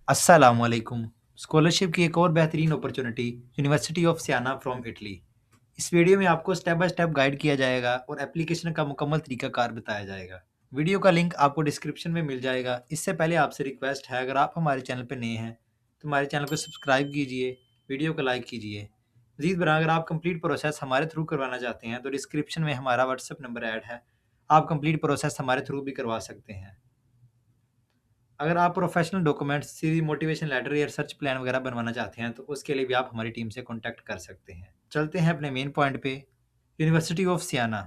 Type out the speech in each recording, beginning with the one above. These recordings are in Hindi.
अस्सलामुअलैकुम। स्कॉलरशिप की एक और बेहतरीन opportunity university of Siena from Italy. इस वीडियो में आपको स्टेप बाय स्टेप गाइड किया जाएगा और एप्लीकेशन का मुकम्मल तरीकाकार बताया जाएगा। वीडियो का लिंक आपको डिस्क्रिप्शन में मिल जाएगा। इससे पहले आपसे रिक्वेस्ट है, अगर आप हमारे चैनल पर नए हैं तो हमारे चैनल को सब्सक्राइब कीजिए, वीडियो को लाइक कीजिए। मज़ीद बर अगर आप कंप्लीट प्रोसेस हमारे थ्रू करवाना चाहते हैं तो डिस्क्रिप्शन में हमारा व्हाट्सएप नंबर ऐड है। आप कंप्लीट प्रोसेस हमारे थ्रू भी करवा सकते हैं। अगर आप professional documents, CV, motivation letter या रिसर्च प्लान वगैरह बनवाना चाहते हैं तो उसके लिए भी आप हमारी टीम से कॉन्टैक्ट कर सकते हैं। चलते हैं अपने मेन पॉइंट पे। यूनिवर्सिटी ऑफ सियाना,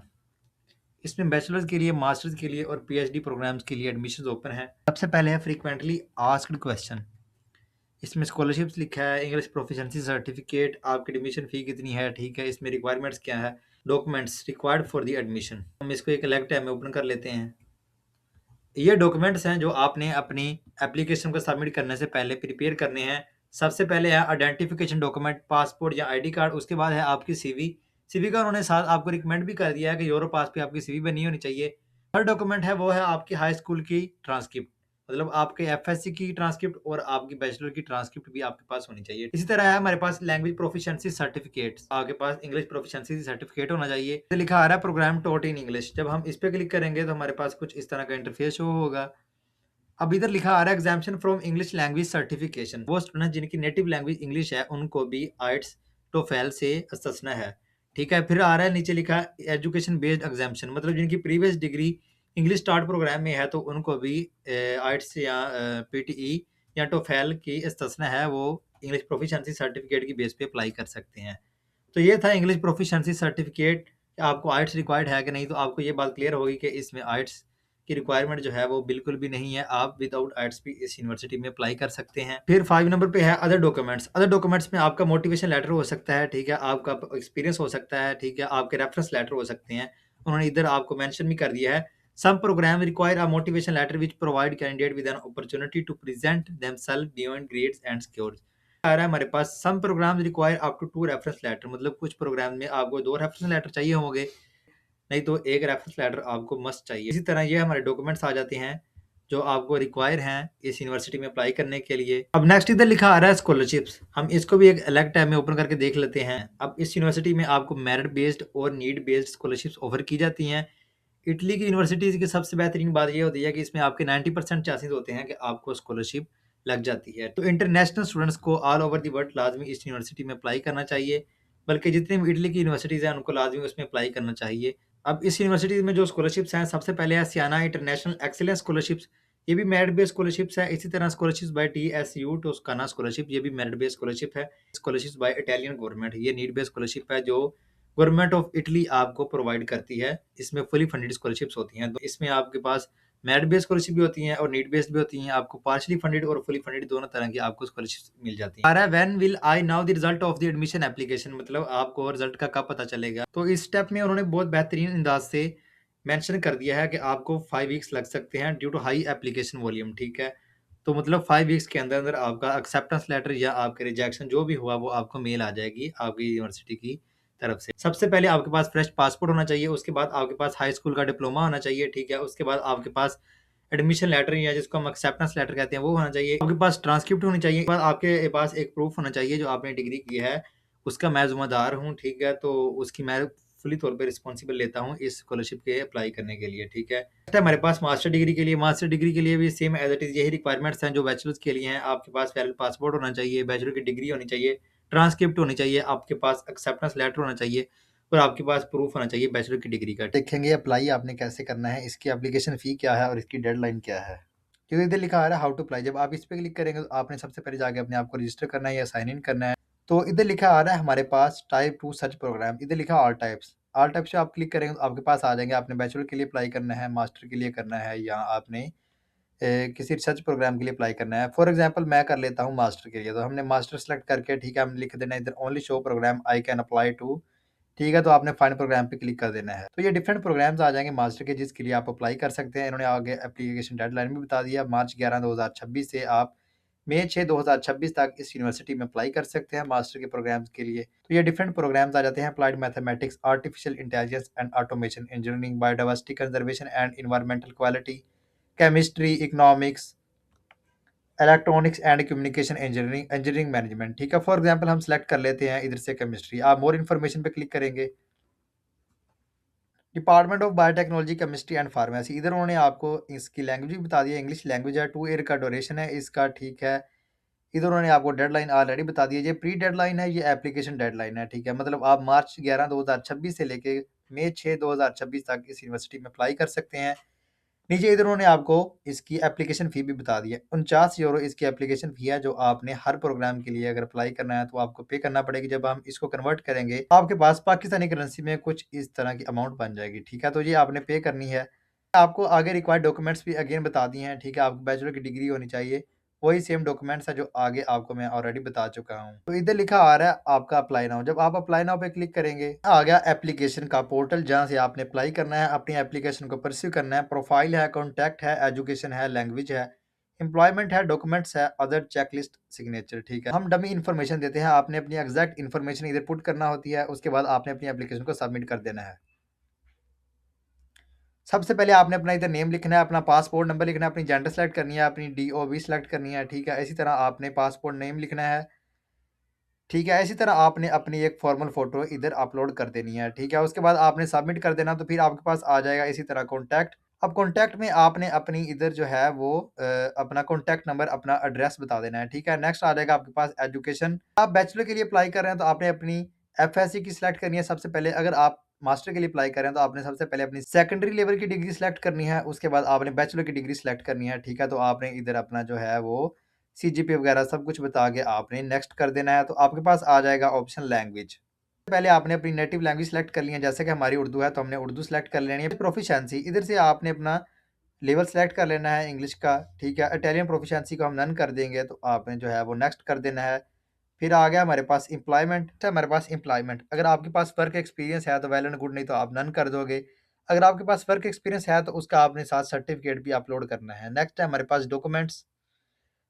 इसमें बैचलर्स के लिए, मास्टर्स के लिए और पीएचडी प्रोग्राम्स के लिए एडमिशन्स ओपन है। सबसे पहले है फ्रीक्वेंटली आस्क्ड क्वेश्चन। इसमें स्कॉलरशिप्स लिखा है, इंग्लिश प्रोफिशिएंसी सर्टिफिकेट, आपकी एडमिशन फ़ी कितनी है, ठीक है। इसमें रिक्वायरमेंट्स क्या है, documents required for the admission. हम इसको एक अलग टैब में ओपन कर लेते हैं। ये डॉक्यूमेंट्स हैं जो आपने अपनी एप्लीकेशन को सबमिट करने से पहले प्रिपेयर करने हैं। सबसे पहले है आइडेंटिफिकेशन डॉक्यूमेंट, पासपोर्ट या आईडी कार्ड। उसके बाद है आपकी सीवी। सीवी का उन्होंने साथ आपको रिकमेंड भी कर दिया है कि यूरो पास पे आपकी सीवी बनी होनी चाहिए। थर्ड डॉक्यूमेंट है वो है आपकी हाई स्कूल की ट्रांसक्रिप्ट, मतलब आपके एफएससी की ट्रांसक्रिप्ट और आपकी बैचलर की ट्रांसक्रिप्ट भी आपके पास होनी चाहिए। इसी तरह है हमारे पास लैंग्वेज प्रोफिशिएंसी सर्टिफिकेट, आपके पास इंग्लिश प्रोफिशिएंसी सर्टिफिकेट होना चाहिए। तो लिखा आ रहा है प्रोग्राम टॉट इन इंग्लिश। जब हम इस पे क्लिक करेंगे तो हमारे पास कुछ इस तरह का इंटरफेस शो होगा। अब इधर लिखा आ रहा है exemption from English language certification. वो स्टूडेंट जिनकी नेटिव लैंग्वेज इंग्लिश है उनको भी आइट्स टोफेल से इस्तिस्ना है, ठीक है। फिर आ रहा है नीचे लिखा एजुकेशन बेस्ड एग्जाम्पशन, मतलब जिनकी previous degree English start programme में है तो उनको भी आइट्स या पीटीई या टोफेल की इस्तिस्ना है, वो इंग्लिश प्रोफिशिएंसी सर्टिफिकेट की बेस पे अप्लाई कर सकते हैं। तो ये था इंग्लिश प्रोफिशिएंसी सर्टिफिकेट। आपको आइट्स रिक्वायर्ड है कि नहीं, तो आपको ये बात क्लियर होगी कि इसमें आइट्स की रिक्वायरमेंट जो है वो बिल्कुल भी नहीं है। आप विदाउट आइट्स भी इस यूनिवर्सिटी में अप्लाई कर सकते हैं। फिर 5 नंबर पे है अदर डॉक्यूमेंट्स। अदर डॉक्यूमेंट्स में आपका मोटिवेशन लेटर हो सकता है, ठीक है, आपका एक्सपीरियंस हो सकता है, ठीक है, आपके रेफरेंस लेटर हो सकते हैं। उन्होंने इधर आपको मेंशन भी कर दिया है, some program require a motivation letter which provide candidate with an opportunity to present themselves beyond grades and scores. आ रहा है हमारे पास some program require up to 2 reference letter, मतलब कुछ प्रोग्राम में आपको 2 रेफरेंस लेटर चाहिए होंगे, नहीं तो एक रेफरेंस लेटर आपको मस्ट चाहिए। इसी तरह ये हमारे डॉक्यूमेंट्स आ जाते हैं जो आपको रिक्वायर हैं इस यूनिवर्सिटी में अप्लाई करने के लिए। अब नेक्स्ट इधर लिखा आ रहा है स्कॉलरशिप्स। हम इसको भी एक अलग टैब में ओपन करके देख लेते हैं। अब इस यूनिवर्सिटी में आपको मेरिट बेस्ड और नीड बेस्ड स्कॉलरशिप्स ऑफर की जाती हैं। इटली की यूनिवर्सिटीज़ की सबसे बेहतरीन बात ये होती है कि इसमें आपके 90% चांसेस होते हैं कि आपको स्कॉलरशिप लग जाती है। तो इंटरनेशनल स्टूडेंट्स को ऑल ओवर द वर्ल्ड लाज़मी इस यूनिवर्सिटी में अप्लाई करना चाहिए, बल्कि जितनी भी इटली की यूनिवर्सिटीज़ हैं उनको लाज़मी उसमें अप्लाई करना चाहिए। अब इस यूनिवर्सिटी में जो स्कॉलरशिप्स हैं, सबसे पहले है सियाना इंटरनेशनल एक्सीलेंस स्कॉलरशिप्स। ये भी मेरिट बेस्ड स्कॉलरशिप्स है। इसी तरह scholarships by TSU Toscana scholarship, ये भी मेरिट बेस्ड स्कॉलरशिप है। स्कॉलरशिप्स बाय इटालियन गवर्नमेंट, ये नीड बेस्ड स्कॉलरशिप है जो गवर्नमेंट ऑफ इटली आपको प्रोवाइड करती है। इसमें फुली फंडेड स्कॉलरशिप्स होती हैं। तो इसमें आपके पास मेरिट बेस्ड स्कॉलरशिप भी होती हैं और नीड बेस्ड भी होती हैं। आपको पार्शियली फंडेड और फुली फंडेड दोनों तरह की आपको स्कॉलरशिप मिल जाती है। आ रहा है when will I now the result of the admission application, मतलब आपको रिजल्ट का कब पता चलेगा। तो इस स्टेप में उन्होंने बहुत बेहतरीन अंदाज से मेंशन कर दिया है कि आपको 5 वीक्स लग सकते हैं due to high application volume, ठीक है। तो मतलब 5 वीक्स के अंदर अंदर आपका एक्सेप्टेंस लेटर या आपके रिजेक्शन जो भी हुआ वो आपको मेल आ जाएगी आपकी यूनिवर्सिटी की तरफ से। सबसे पहले आपके पास फ्रेश पासपोर्ट होना चाहिए, उसके बाद आपके पास हाई स्कूल का डिप्लोमा होना चाहिए, ठीक है। उसके बाद आपके पास एडमिशन लेटर या जिसको हम एक्सेप्टेंस लेटर कहते हैं वो होना चाहिए। आपके पास ट्रांसक्रिप्ट होनी चाहिए। बाद आपके पास एक प्रूफ होना चाहिए जो आपने डिग्री की है उसका मैं ज़िम्मेदार हूँ, ठीक है। तो उसकी मैं फुली तौर पे रिस्पॉन्सिबल लेता हूँ इस स्कॉलरशिप के अप्लाई करने के लिए, ठीक है। नेक्स्ट है हमारे पास मास्टर डिग्री के लिए। मास्टर डिग्री के लिए भी सेम एज इट इज़ यही रिक्वायरमेंट्स हैं जो बैचलर्स के लिए हैं। आपके पास वैलिड पासपोर्ट होना चाहिए, बैचलर की डिग्री होनी चाहिए, ट्रांसक्रिप्ट होनी चाहिए, आपके पास एक्सेप्टेंस लेटर होना चाहिए और आपके पास प्रूफ होना चाहिए बैचलर की डिग्री का। देखेंगे अप्लाई आपने कैसे करना है, इसकी एप्लीकेशन फ़ी क्या है और इसकी डेडलाइन क्या है। क्योंकि इधर लिखा आ रहा है हाउ टू अप्लाई। जब आप इस पे क्लिक करेंगे तो आपने सबसे पहले जाके अपने आप को रजिस्टर करना है या साइन इन करना है। तो इधर लिखा आ रहा है हमारे पास टाइप 2 सर्च प्रोग्राम। इधर लिखा ऑल टाइप्स। ऑल टाइप्स पे आप क्लिक करेंगे तो आपके पास आ जाएंगे। आपने बैचलर के लिए अप्लाई करना है, मास्टर के लिए करना है या आपने किसी रिसर्च प्रोग्राम के लिए अप्लाई करना है। फॉर एग्जांपल मैं कर लेता हूँ मास्टर के लिए, तो हमने मास्टर सेलेक्ट करके, ठीक है, हमने लिख देना इधर only show program I can apply to, ठीक है। तो आपने फाइंड प्रोग्राम पे क्लिक कर देना है। तो ये डिफरेंट प्रोग्राम्स आ जाएंगे मास्टर के जिसके लिए आप अप्लाई कर सकते हैं। इन्होंने आगे एप्लीकेशन डेडलाइन भी बता दिया, मार्च 11 2026 से आप मई 6 2026 तक इस यूनिवर्सिटी में अप्लाई कर सकते हैं मास्टर के प्रोग्राम्स के लिए। तो ये डिफरेंट प्रोग्राम्स आ जाते हैं applied mathematics, artificial intelligence and automation, engineering, biodiversity conservation and environmental quality, chemistry, economics, electronics and communication engineering management, ठीक है। फॉर एग्जांपल हम सेलेक्ट कर लेते हैं इधर से केमिस्ट्री, आप मोर इन्फॉर्मेशन पे क्लिक करेंगे। Department of biotechnology chemistry and pharmacy, इधर उन्होंने आपको इसकी लैंग्वेज भी बता दी है, इंग्लिश लैंग्वेज है, 2 ईयर का ड्यूरेशन है इसका, ठीक है। इधर उन्होंने आपको डेडलाइन ऑलरेडी बता दी है, ये प्री डेडलाइन है, ये एप्लीकेशन डेडलाइन है, ठीक है। मतलब आप मार्च 11 2026 से लेके मई 6 2026 तक इस यूनिवर्सिटी में अप्लाई कर सकते हैं। नीचे इधर उन्होंने आपको इसकी एप्लीकेशन फ़ी भी बता दी है, 49 € इसकी एप्लीकेशन फ़ी है, जो आपने हर प्रोग्राम के लिए अगर अप्लाई करना है तो आपको पे करना पड़ेगी। जब हम इसको कन्वर्ट करेंगे, आपके पास पाकिस्तानी करेंसी में कुछ इस तरह की अमाउंट बन जाएगी, ठीक है। तो ये आपने पे करनी है। आपको आगे रिक्वायर्ड डॉक्यूमेंट्स भी अगेन बता दिए हैं, ठीक है। आपको बैचलर की डिग्री होनी चाहिए, वही सेम डॉक्यूमेंट्स है जो आगे आपको मैं ऑलरेडी बता चुका हूँ। तो इधर लिखा आ रहा है आपका अप्लाई नाउ, जब आप अप्लाई नाउ पे क्लिक करेंगे, आ गया एप्लीकेशन का पोर्टल, जहाँ से आपने अप्लाई करना है, अपनी एप्लीकेशन को परस्यू करना है। प्रोफाइल है, कॉन्टैक्ट है, एजुकेशन है, लैंग्वेज है, एम्प्लॉयमेंट है, डॉक्यूमेंट्स है, अदर चेकलिस्ट, सिग्नेचर, ठीक है। हम डमी इन्फॉर्मेशन देते हैं, आपने अपनी एग्जैक्ट इन्फॉर्मेशन इधर पुट करना होती है, उसके बाद आपने अपनी एप्लीकेशन को सबमिट कर देना है। सबसे पहले आपने अपना इधर नेम लिखना है, अपना पासपोर्ट नंबर लिखना है, अपनी जेंडर सेलेक्ट करनी है, अपनी DOB सेलेक्ट करनी है, ठीक है। इसी तरह आपने पासपोर्ट नेम लिखना है, ठीक है। इसी तरह आपने अपनी एक फॉर्मल फ़ोटो इधर अपलोड कर देनी है, ठीक है। उसके बाद आपने सबमिट कर देना, तो फिर आपके पास आ जाएगा इसी तरह कॉन्टैक्ट। अब कॉन्टैक्ट में आपने अपनी इधर जो है वो अपना कॉन्टैक्ट नंबर, अपना एड्रेस बता देना है, ठीक है। नेक्स्ट आ जाएगा आपके पास एजुकेशन। आप बैचलर के लिए अप्लाई कर रहे हैं तो आपने अपनी FSC की सिलेक्ट करनी है सबसे पहले। अगर आप मास्टर के लिए अप्लाई कर रहे हैं तो आपने सबसे पहले अपनी सेकेंडरी लेवल की डिग्री सिलेक्ट करनी है, उसके बाद आपने बैचलर की डिग्री सिलेक्ट करनी है, ठीक है। तो आपने इधर अपना जो है वो CGPA वगैरह सब कुछ बता के आपने नेक्स्ट कर देना है। तो आपके पास आ जाएगा ऑप्शन लैंग्वेज। पहले आपने अपनी नेटिव लैंग्वेज सेलेक्ट कर ली है, जैसे कि हमारी उर्दू है तो हमने उर्दू सेलेक्ट कर लेनी है। प्रोफिशिएंसी, इधर से आपने अपना लेवल सेलेक्ट कर लेना है इंग्लिश का, ठीक है। इटालियन प्रोफिशिएंसी को हम नन कर देंगे, तो आपने जो है वो नेक्स्ट कर देना है। फिर आ गया हमारे पास एम्प्लॉयमेंट, हमारे पास एम्प्लॉयमेंट, अगर आपके पास वर्क एक्सपीरियंस है तो वेल एंड गुड, नहीं तो आप नन कर दोगे। अगर आपके पास वर्क एक्सपीरियंस है तो उसका आपने साथ सर्टिफिकेट भी अपलोड करना है। नेक्स्ट है हमारे पास डॉक्यूमेंट्स।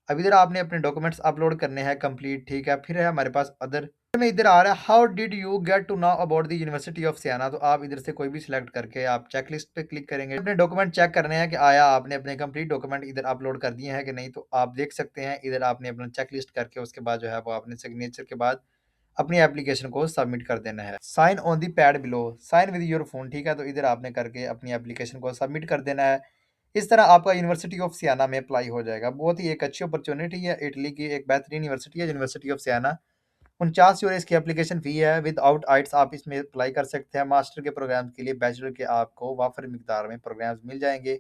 अब इधर आपने अपने डॉक्यूमेंट्स अपलोड करने हैं कंप्लीट, ठीक है। फिर है हमारे पास अदर में इधर आ रहा है how did you get to know about the university of Siena. तो आप इधर से कोई भी सिलेक्ट करके आप चेकलिस्ट पे क्लिक करेंगे, अपने डॉक्यूमेंट चेक करने हैं कि आया आपने अपने कंप्लीट डॉक्यूमेंट इधर अपलोड कर दिए हैं कि नहीं। तो आप देख सकते हैं इधर आपने अपना चेकलिस्ट करके उसके बाद जो है वो आपने सिग्नेचर के बाद अपनी एप्लीकेशन को सबमिट कर देना है। Sign on the pad below, sign with your phone, ठीक है। तो इधर आपने करके अपनी एप्लीकेशन को सबमिट कर देना है। इस तरह आपका यूनिवर्सिटी ऑफ सियाना में अप्लाई हो जाएगा। बहुत ही एक अच्छी अपॉर्चुनिटी है, इटली की एक बेहतरीन यूनिवर्सिटी है यूनिवर्सिटी ऑफ सियाना। 49 € इसकी एप्लीकेशन फ़ी है, विदाउट आइट्स आप इसमें अप्लाई कर सकते हैं। मास्टर के प्रोग्राम के लिए बैचलर के आपको वाफिर मिकदार में प्रोग्राम्स मिल जाएंगे।